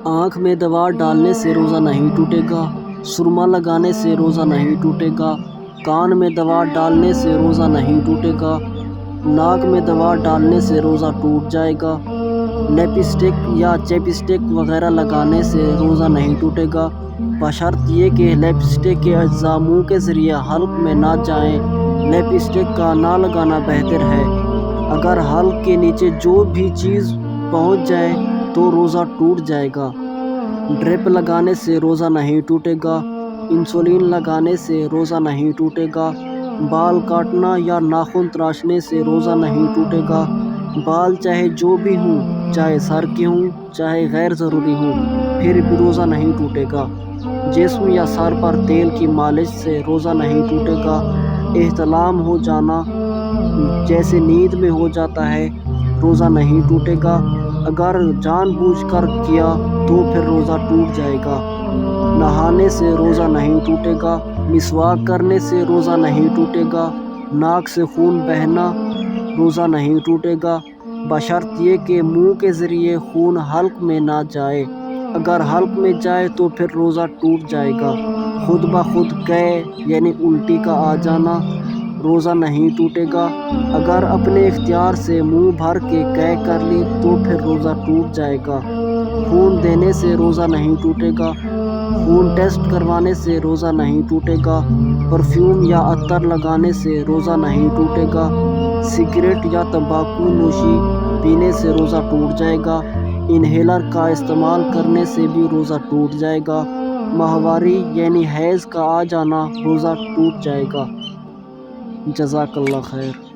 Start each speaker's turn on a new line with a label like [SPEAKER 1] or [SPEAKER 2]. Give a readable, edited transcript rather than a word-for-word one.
[SPEAKER 1] آنکھ میں دوا ڈالنے سے روزہ نہیں ٹوٹے گا، سرما لگانے سے روزہ نہیں ٹوٹے گا، کان میں دوا ڈالنے سے روزہ نہیں ٹوٹے گا، ناک میں دوا ڈالنے سے روزہ ٹوٹ جائے گا، لپسٹک یا چیپسٹک وغیرہ لگانے سے روزہ نہیں ٹوٹے گا، بشرط یہ کہ لپسٹک کے اجزاء منہ کے ذریعے حلق میں نہ جائیں۔ لپسٹک کا نہ لگانا بہتر ہے۔ اگر حلق کے نیچے جو بھی چیز پہنچ جائے تو روزہ ٹوٹ جائے گا۔ ڈرپ لگانے سے روزہ نہیں ٹوٹے گا، انسولین لگانے سے روزہ نہیں ٹوٹے گا، بال کاٹنا یا ناخن تراشنے سے روزہ نہیں ٹوٹے گا، بال چاہے جو بھی ہوں، چاہے سر کے ہوں، چاہے غیر ضروری ہوں، پھر بھی روزہ نہیں ٹوٹے گا۔ جسم یا سر پر تیل کی مالش سے روزہ نہیں ٹوٹے گا۔ احتلام ہو جانا جیسے نیند میں ہو جاتا ہے، روزہ نہیں ٹوٹے گا۔ اگر جان بوجھ کر کیا تو پھر روزہ ٹوٹ جائے گا۔ نہانے سے روزہ نہیں ٹوٹے گا، مسواک کرنے سے روزہ نہیں ٹوٹے گا، ناک سے خون بہنا روزہ نہیں ٹوٹے گا، بشرط یہ کہ منہ کے ذریعے خون حلق میں نہ جائے۔ اگر حلق میں جائے تو پھر روزہ ٹوٹ جائے گا۔ خود بخود قے یعنی الٹی کا آ جانا روزہ نہیں ٹوٹے گا۔ اگر اپنے اختیار سے منہ بھر کے قے کر لی تو پھر روزہ ٹوٹ جائے گا۔ خون دینے سے روزہ نہیں ٹوٹے گا، خون ٹیسٹ کروانے سے روزہ نہیں ٹوٹے گا، پرفیوم یا عطر لگانے سے روزہ نہیں ٹوٹے گا، سگریٹ یا تمباکو نوشی پینے سے روزہ ٹوٹ جائے گا، انہیلر کا استعمال کرنے سے بھی روزہ ٹوٹ جائے گا، ماہواری یعنی حیض کا آ جانا روزہ ٹوٹ جائے گا۔ جزاک اللہ خیر۔